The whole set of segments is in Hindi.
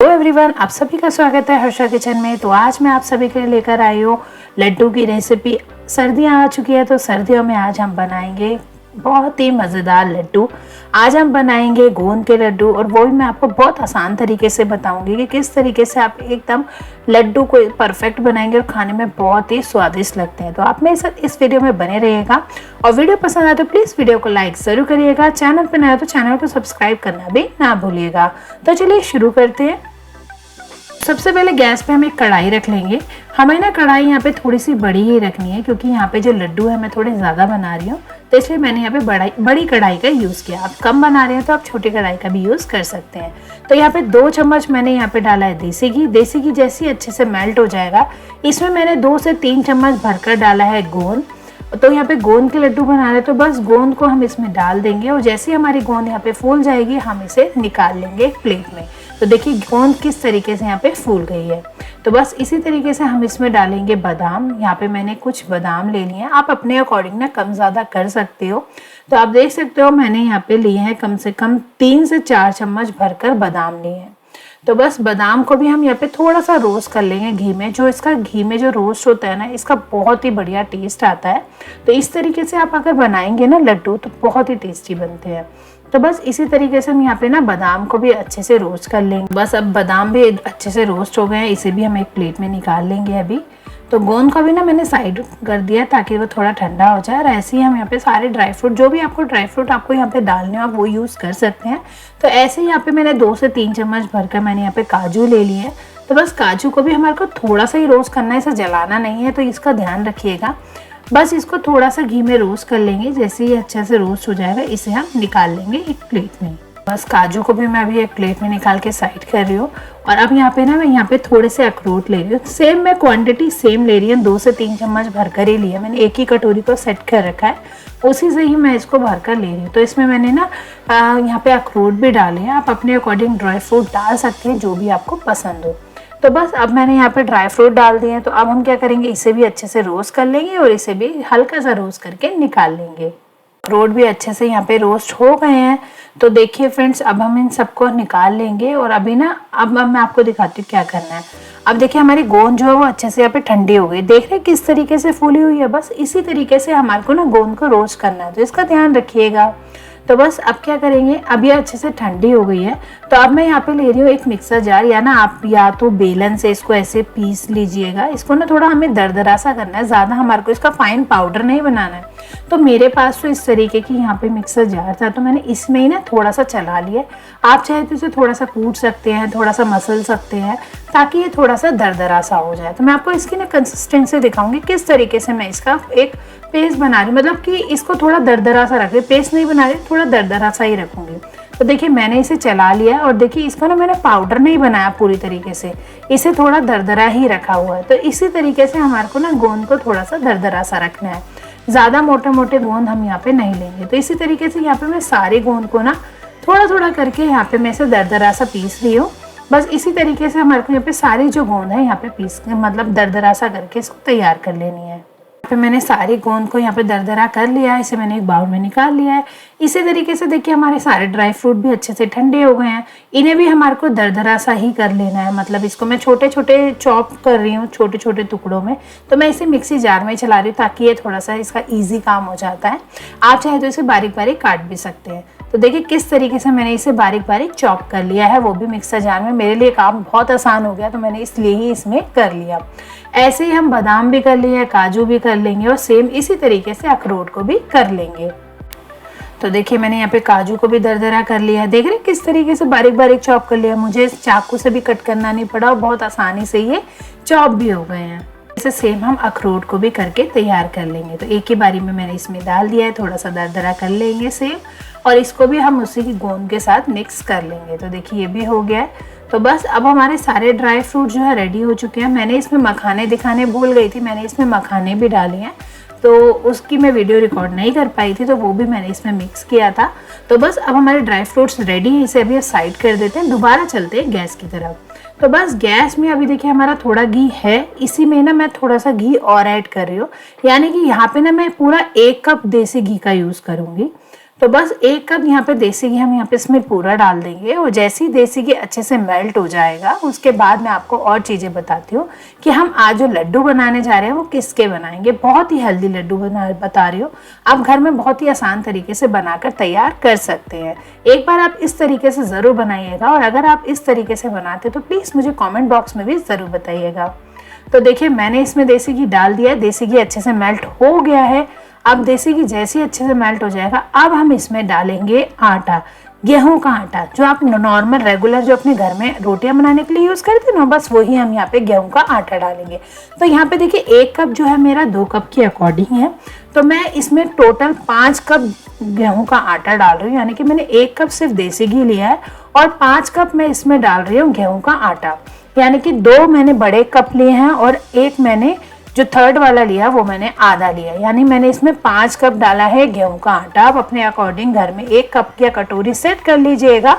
हेलो एवरीवन, आप सभी का स्वागत है हर्षा किचन में। तो आज मैं आप सभी के लिए लेकर आई हूँ लड्डू की रेसिपी। सर्दियाँ आ चुकी है तो सर्दियों में आज हम बनाएंगे बहुत ही मज़ेदार लड्डू। आज हम बनाएंगे गोंद के लड्डू, और वो भी मैं आपको बहुत आसान तरीके से बताऊंगी कि किस तरीके से आप एकदम लड्डू को परफेक्ट बनाएंगे और खाने में बहुत ही स्वादिष्ट लगते हैं। तो आप मेरे साथ इस वीडियो में बने रहिएगा, और वीडियो पसंद आए तो प्लीज़ वीडियो को लाइक ज़रूर करिएगा। चैनल पर नया हो तो चैनल को सब्सक्राइब करना भी ना भूलिएगा। तो चलिए शुरू करते हैं। सबसे पहले गैस पे हम एक कढ़ाई रख लेंगे। हमें ना कढ़ाई यहाँ पे थोड़ी सी बड़ी ही रखनी है, क्योंकि यहाँ पे जो लड्डू है मैं थोड़े ज़्यादा बना रही हूँ, तो इसलिए मैंने यहाँ पे बड़ी कढ़ाई का यूज़ किया। आप कम बना रहे हैं तो आप छोटी कढ़ाई का भी यूज़ कर सकते हैं। तो यहाँ पे 2 चम्मच मैंने यहाँ पे डाला है देसी घी। देसी घी जैसे ही अच्छे से मेल्ट हो जाएगा, इसमें मैंने 2 से 3 चम्मच भरकर डाला है गोंद। तो यहाँ पे गोंद के लड्डू बना रहे हैं, तो बस गोंद को हम इसमें डाल देंगे, और जैसे ही हमारी गोंद यहाँ पे फूल जाएगी हम इसे निकाल लेंगे एक प्लेट में। तो देखिए गोंद किस तरीके से यहाँ पे फूल गई है। तो बस इसी तरीके से हम इसमें डालेंगे बादाम। यहाँ पे मैंने कुछ बादाम ले लिए हैं, आप अपने अकॉर्डिंग ना कम ज़्यादा कर सकते हो। तो आप देख सकते हो मैंने यहाँ पे लिए हैं कम से कम 3 से 4 चम्मच भरकर बादाम लिए हैं। तो बस बादाम को भी हम यहाँ पे थोड़ा सा रोस्ट कर लेंगे घी में। जो इसका घी में जो रोस्ट होता है ना, इसका बहुत ही बढ़िया टेस्ट आता है। तो इस तरीके से आप अगर बनाएंगे ना लड्डू, तो बहुत ही टेस्टी बनते हैं। तो बस इसी तरीके से हम यहाँ पे ना बादाम को भी अच्छे से रोस्ट कर लेंगे। बस अब बादाम भी अच्छे से रोस्ट हो गए हैं, इसे भी हम एक प्लेट में निकाल लेंगे अभी। तो गोंद का भी ना मैंने साइड कर दिया ताकि वो थोड़ा ठंडा हो जाए। और ऐसे ही हम यहाँ पे सारे ड्राई फ्रूट, जो भी आपको ड्राई फ्रूट आपको यहाँ पे डालने हो आप वो यूज़ कर सकते हैं। तो ऐसे ही यहाँ पे मैंने 2 से 3 चम्मच भरकर मैंने यहाँ पे काजू ले लिए हैं। तो बस काजू को भी हमारे को थोड़ा सा ही रोस्ट करना है, इसे जलाना नहीं है, तो इसका ध्यान रखिएगा। बस इसको थोड़ा सा घी में रोस्ट कर लेंगे। जैसे ही अच्छे से रोस्ट हो जाएगा इसे हम निकाल लेंगे एक प्लेट में। बस काजू को भी मैं अभी एक प्लेट में निकाल के साइड कर रही हूँ। और अब यहाँ पे ना मैं यहाँ पे थोड़े से अखरोट ले रही हूँ। सेम मैं क्वांटिटी सेम ले रही हूँ, 2 से 3 चम्मच भरकर ही लिया। मैंने एक ही कटोरी को सेट कर रखा है, उसी से ही मैं इसको भरकर ले रही हूँ। तो इसमें मैंने ना यहाँ पे अखरोट भी डाले हैं। आप अपने अकॉर्डिंग ड्राई फ्रूट डाल सकते हैं, जो भी आपको पसंद हो। तो बस अब मैंने यहाँ पे ड्राई फ्रूट डाल दिए हैं। तो अब हम क्या करेंगे, इसे भी अच्छे से रोस्ट कर लेंगे और इसे भी हल्का सा रोस्ट करके निकाल लेंगे। अखरोट भी अच्छे से यहाँ पे रोस्ट हो गए हैं। तो देखिए फ्रेंड्स, अब हम इन सबको निकाल लेंगे। और अभी ना अब मैं आपको दिखाती हूँ क्या करना है। अब देखिए हमारी गोंद जो है वो अच्छे से यहाँ पे ठंडी हो गई। देख रहे हैं किस तरीके से फूली हुई है। बस इसी तरीके से हमारे को ना गोंद को रोस्ट करना है, तो इसका ध्यान रखिएगा। तो बस अब क्या करेंगे, अब ये अच्छे से ठंडी हो गई है। तो अब मैं यहाँ पे ले रही हूँ एक मिक्सर जार, या ना आप या तो बेलन से इसको ऐसे पीस लीजिएगा। इसको ना थोड़ा हमें दरदरा सा करना है, ज़्यादा हमारे को इसका फाइन पाउडर नहीं बनाना है। तो मेरे पास तो इस तरीके की यहाँ पे मिक्सर जार था, तो मैंने इसमें ही ना थोड़ा सा चला लिया। आप चाहे तो इसे थोड़ा सा कूट सकते हैं, थोड़ा सा मसल सकते हैं, ताकि ये थोड़ा सा दरदरा सा हो जाए। तो मैं आपको इसकी ना कंसिस्टेंसी दिखाऊंगी किस तरीके से मैं इसका एक पेस्ट बना रही हूँ। मतलब कि इसको थोड़ा दरदरा सा रख रही, पेस्ट नहीं बना रही, थोड़ा दरदरा सा ही रखूंगी। तो देखिए मैंने इसे चला लिया, और देखिए इसको ना मैंने पाउडर नहीं बनाया पूरी तरीके से, इसे थोड़ा दरदरा ही रखा हुआ है। तो इसी तरीके से हमारे को ना गोंद को थोड़ा सा दरदरा सा रखना है, ज़्यादा मोटे मोटे गोंद हम यहाँ पे नहीं लेंगे। तो इसी तरीके से यहाँ पे मैं सारी गोंद को ना थोड़ा थोड़ा करके यहाँ पे मैं इसे दरदरा सा पीस रही हूँ। बस इसी तरीके से हमारे को यहाँ पे सारी जो गोंद है यहाँ पे पीस मतलब दरदरा सा करके इसको तैयार कर लेनी है। फिर मैंने सारी गोंद को यहाँ पे दरदरा कर लिया है, इसे मैंने एक बाउल में निकाल लिया है। इसी तरीके से देखिए हमारे सारे ड्राई फ्रूट भी अच्छे से ठंडे हो गए हैं। इन्हें भी हमारे को दरदरा सा ही कर लेना है। मतलब इसको मैं छोटे छोटे चॉप कर रही हूँ, छोटे छोटे टुकड़ों में। तो मैं इसे मिक्सी जार में चला रही हूँ, ताकि ये थोड़ा सा इसका ईजी काम हो जाता है। आप चाहे तो इसे बारीक बारीक काट भी सकते हैं। तो देखिए किस तरीके से मैंने इसे बारीक बारीक चॉप कर लिया है, वो भी मिक्सर जार में। मेरे लिए काम बहुत आसान हो गया, तो मैंने इसलिए ही इसमें कर लिया। ऐसे ही हम बादाम भी कर लिए, काजू भी कर लेंगे, और सेम इसी तरीके से अखरोट को भी कर लेंगे। तो देखिए मैंने यहाँ पे काजू को भी दरदरा कर लिया है। देख रहे हैं किस तरीके से बारीक बारीक चॉप कर लिया। मुझे चाकू से भी कट करना नहीं पड़ा, और बहुत आसानी से ये चॉप भी हो गए हैं। इसे सेम हम अखरोट को भी करके तैयार कर लेंगे। तो एक ही बारी में मैंने इसमें डाल दिया है, थोड़ा सा दरदरा कर लेंगे सेम, और इसको भी हम उसी की गोंद के साथ मिक्स कर लेंगे। तो देखिए ये भी हो गया है। तो बस अब हमारे सारे ड्राई फ्रूट जो है रेडी हो चुके हैं। मैंने इसमें मखाने दिखाने भूल गई थी, मैंने इसमें मखाने भी डाले हैं। तो उसकी मैं वीडियो रिकॉर्ड नहीं कर पाई थी, तो वो भी मैंने इसमें मिक्स किया था। तो बस अब हमारे ड्राई फ्रूट्स रेडी हैं, इसे अभी साइड कर देते हैं। दोबारा चलते हैं गैस की तरफ। तो बस गैस में अभी देखिए हमारा थोड़ा घी है, इसी में ना मैं थोड़ा सा घी और ऐड कर रही हूँ। यानी कि यहाँ पे ना मैं पूरा 1 कप देसी घी का यूज़ करूँगी। तो बस 1 कप यहाँ पे देसी घी हम यहाँ पे इसमें पूरा डाल देंगे। और जैसे ही देसी घी अच्छे से मेल्ट हो जाएगा उसके बाद मैं आपको और चीज़ें बताती हूँ कि हम आज जो लड्डू बनाने जा रहे हैं वो किसके बनाएंगे। बहुत ही हेल्दी लड्डू बता रही हूँ, आप घर में बहुत ही आसान तरीके से बनाकर तैयार कर सकते हैं। एक बार आप इस तरीके से ज़रूर बनाइएगा, और अगर आप इस तरीके से बनाते तो प्लीज़ मुझे कॉमेंट बॉक्स में भी ज़रूर बताइएगा। तो देखिए मैंने इसमें देसी घी डाल दिया है, देसी घी अच्छे से मेल्ट हो गया है। अब देसी घी जैसे ही अच्छे से मेल्ट हो जाएगा, अब हम इसमें डालेंगे आटा, गेहूं का आटा, जो आप नॉर्मल रेगुलर जो अपने घर में रोटियां बनाने के लिए यूज़ करते हैं ना, बस वही हम यहाँ पे गेहूं का आटा डालेंगे। तो यहाँ पे देखिए 1 कप जो है मेरा 2 कप के अकॉर्डिंग है, तो मैं इसमें टोटल 5 कप गेहूं का आटा डाल रही हूँ। यानी कि मैंने 1 कप सिर्फ देसी घी लिया है और 5 कप मैं इसमें डाल रही हूँ गेहूं का आटा। यानी कि 2 मैंने बड़े कप लिए हैं और 1 मैंने जो थर्ड वाला लिया वो मैंने आधा लिया। यानी मैंने इसमें 5 कप डाला है गेहूं का आटा। आप अपने अकॉर्डिंग घर में 1 कप या कटोरी सेट कर लीजिएगा,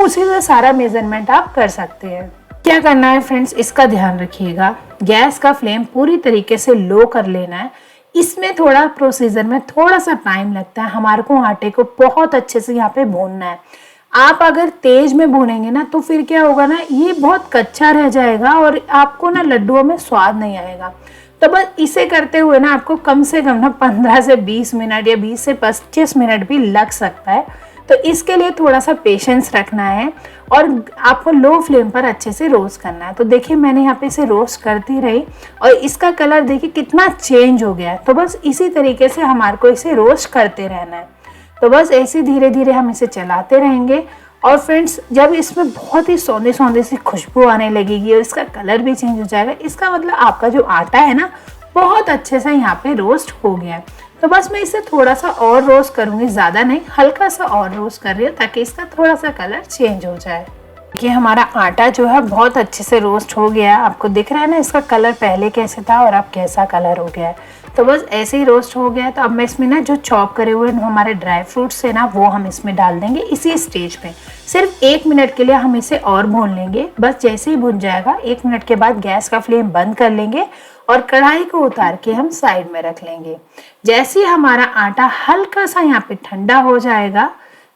उसी से सारा मेजरमेंट आप कर सकते हैं। क्या करना है फ्रेंड्स, इसका ध्यान रखिएगा, गैस का फ्लेम पूरी तरीके से लो कर लेना है। इसमें थोड़ा प्रोसीजर में थोड़ा सा टाइम लगता है, हमारे को आटे को बहुत अच्छे से यहाँ पे भूनना है। आप अगर तेज में भूनेंगे ना तो फिर क्या होगा ना, ये बहुत कच्चा रह जाएगा और आपको ना लड्डुओं में स्वाद नहीं आएगा। तो बस इसे करते हुए ना आपको कम से कम ना 15 से 20 मिनट या 20 से 25 मिनट भी लग सकता है। तो इसके लिए थोड़ा सा पेशेंस रखना है और आपको लो फ्लेम पर अच्छे से रोस्ट करना है। तो देखिए मैंने यहाँ पे इसे रोस्ट करती रही और इसका कलर देखिए कितना चेंज हो गया है। तो बस इसी तरीके से हमारे को इसे रोस्ट करते रहना है। तो बस ऐसे धीरे धीरे हम इसे चलाते रहेंगे। और फ्रेंड्स जब इसमें बहुत ही सौंधी सौंधी सी खुशबू आने लगेगी और इसका कलर भी चेंज हो जाएगा, इसका मतलब आपका जो आटा है ना बहुत अच्छे से यहाँ पे रोस्ट हो गया है। तो बस मैं इसे थोड़ा सा और रोस्ट करूँगी, ज़्यादा नहीं, हल्का सा और रोस्ट कर रही हूँ ताकि इसका थोड़ा सा कलर चेंज हो जाए। ये हमारा आटा जो है बहुत अच्छे से रोस्ट हो गया है। आपको दिख रहा है ना इसका कलर पहले कैसे था और अब कैसा कलर हो गया है। तो बस ऐसे ही रोस्ट हो गया है। तो अब मैं इसमें ना जो चॉप करे हुए हमारे ड्राई फ्रूट्स है ना वो हम इसमें डाल देंगे। इसी स्टेज पे सिर्फ 1 मिनट के लिए हम इसे और भून लेंगे। बस जैसे ही भुन जाएगा 1 मिनट के बाद गैस का फ्लेम बंद कर लेंगे और कढ़ाई को उतार के हम साइड में रख लेंगे। जैसे ही हमारा आटा हल्का सा यहाँ पे ठंडा हो जाएगा,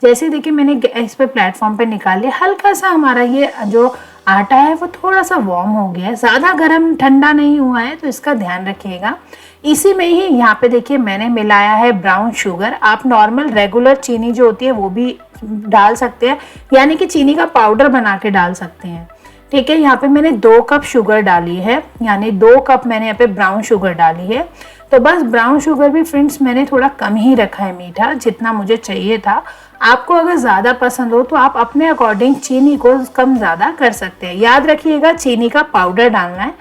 जैसे देखिए मैंने इस पे प्लेटफॉर्म पे निकाल लिया, हल्का सा हमारा ये जो आटा है वो थोड़ा सा वार्म हो गया है, ज़्यादा गर्म ठंडा नहीं हुआ है, तो इसका ध्यान रखिएगा। इसी में ही यहाँ पे देखिए मैंने मिलाया है ब्राउन शुगर। आप नॉर्मल रेगुलर चीनी जो होती है वो भी डाल सकते हैं, यानी कि चीनी का पाउडर बना के डाल सकते हैं। ठीक है, यहाँ पे मैंने 2 कप शुगर डाली है, यानी 2 कप मैंने यहाँ पे ब्राउन शुगर डाली है। तो बस ब्राउन शुगर भी फ्रेंड्स मैंने थोड़ा कम ही रखा है मीठा, जितना मुझे चाहिए था। आपको अगर ज़्यादा पसंद हो तो आप अपने अकॉर्डिंग चीनी को कम ज़्यादा कर सकते हैं। याद रखिएगा चीनी का पाउडर डालना है,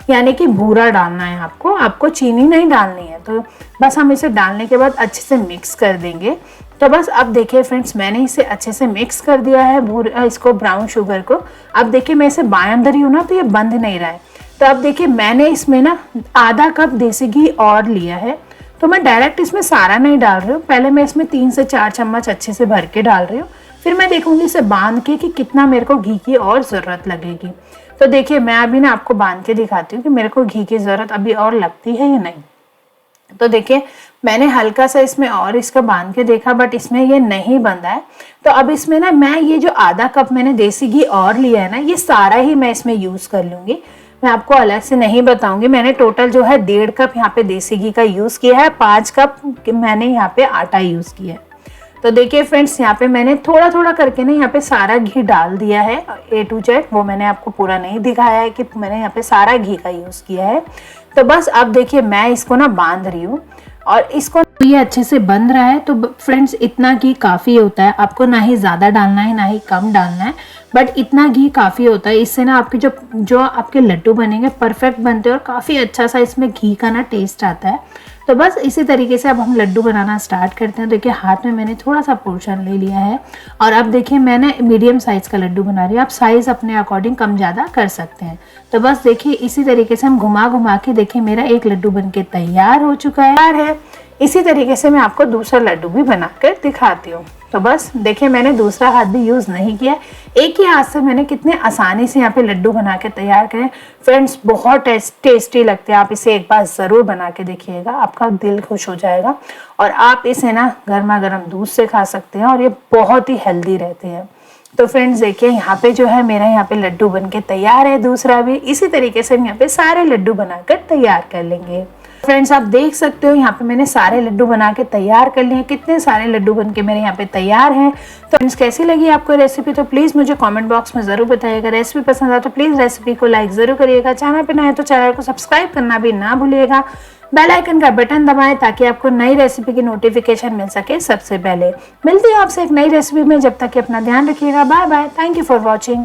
यानी कि भूरा डालना है आपको चीनी नहीं डालनी है। तो बस हम इसे डालने के बाद अच्छे से मिक्स कर देंगे। तो बस अब देखिए फ्रेंड्स मैंने इसे अच्छे से मिक्स कर दिया है इसको ब्राउन शुगर को। अब देखिए मैं इसे बाएं अंदर ही हूँ ना, तो ये बंद नहीं रहा है। तो अब देखिए मैंने इसमें ना आधा कप देसी घी और लिया है। तो मैं डायरेक्ट इसमें सारा नहीं डाल रही हूँ, पहले मैं इसमें 3 से 4 चम्मच अच्छे से भर के डाल रही हूँ। फिर मैं देखूंगी इसे बांध के कि कितना मेरे को घी की और ज़रूरत लगेगी। तो देखिए मैं अभी ना आपको बांध के दिखाती हूँ कि मेरे को घी की ज़रूरत अभी और लगती है या नहीं। तो देखिए मैंने हल्का सा इसमें और इसका बांध के देखा, बट इसमें ये नहीं बंधा है। तो अब इसमें ना मैं ये जो आधा कप मैंने देसी घी और लिया है ना, ये सारा ही मैं इसमें यूज़ कर लूँगी। मैं आपको अलग से नहीं बताऊंगी। मैंने टोटल जो है 1.5 कप यहाँ पे देसी घी का यूज़ किया है, 5 कप मैंने यहाँ पे आटा यूज़ किया है। तो देखिए फ्रेंड्स यहाँ पे मैंने थोड़ा थोड़ा करके ना यहाँ पे सारा घी डाल दिया है A to Z। वो मैंने आपको पूरा नहीं दिखाया है कि मैंने यहाँ पे सारा घी का यूज़ किया है। तो बस अब देखिए मैं इसको ना बांध रही हूँ और इसको ये अच्छे से बंध रहा है। तो फ्रेंड्स इतना घी काफ़ी होता है, आपको ना ही ज़्यादा डालना है ना ही कम डालना है, बट इतना घी काफ़ी होता है। इससे ना आपके जो आपके लड्डू बनेंगे परफेक्ट बनते हैं और काफ़ी अच्छा सा इसमें घी का ना टेस्ट आता है। तो बस इसी तरीके से अब हम लड्डू बनाना स्टार्ट करते हैं। देखिए हाथ में मैंने थोड़ा सा पोर्शन ले लिया है और अब देखिए मैंने मीडियम साइज़ का लड्डू बना रही हूँ। आप साइज़ अपने अकॉर्डिंग कम ज़्यादा कर सकते हैं। तो बस देखिए इसी तरीके से हम घुमा घुमा के देखिए मेरा एक लड्डू बनके तैयार हो चुका है। इसी तरीके से मैं आपको दूसरा लड्डू भी बनाकर दिखाती हूँ। तो बस देखिए, मैंने दूसरा हाथ भी यूज़ नहीं किया, एक ही हाथ से मैंने कितने आसानी से यहाँ पे लड्डू बना के तैयार करें। फ्रेंड्स बहुत टेस्टी लगते हैं, आप इसे एक बार ज़रूर बना के देखिएगा, आपका दिल खुश हो जाएगा। और आप इसे ना गर्मा गर्म दूध से खा सकते हैं और ये बहुत ही हेल्दी रहते हैं। तो फ्रेंड्स देखिए, यहाँ पे जो है मेरा यहाँ पे लड्डू बन के तैयार है, दूसरा भी इसी तरीके से हम यहाँ पे सारे लड्डू बनाकर तैयार कर लेंगे। फ्रेंड्स आप देख सकते हो यहाँ पे मैंने सारे लड्डू बना के तैयार कर लिए, कितने सारे लड्डू बन के मेरे यहाँ पे तैयार हैं। तो फ्रेंड्स कैसी लगी आपको रेसिपी, तो प्लीज़ मुझे कमेंट बॉक्स में ज़रूर बताइएगा। रेसिपी पसंद आए तो प्लीज़ रेसिपी को लाइक ज़रूर करिएगा। चैनल पे नए हैं तो चैनल को सब्सक्राइब करना भी ना भूलिएगा। बेल आइकन का बटन दबाएं ताकि आपको नई रेसिपी की नोटिफिकेशन मिल सके सबसे पहले। मिलती हूँ आपसे एक नई रेसिपी में, जब तक कि अपना ध्यान रखिएगा। Bye bye, thank you for watching.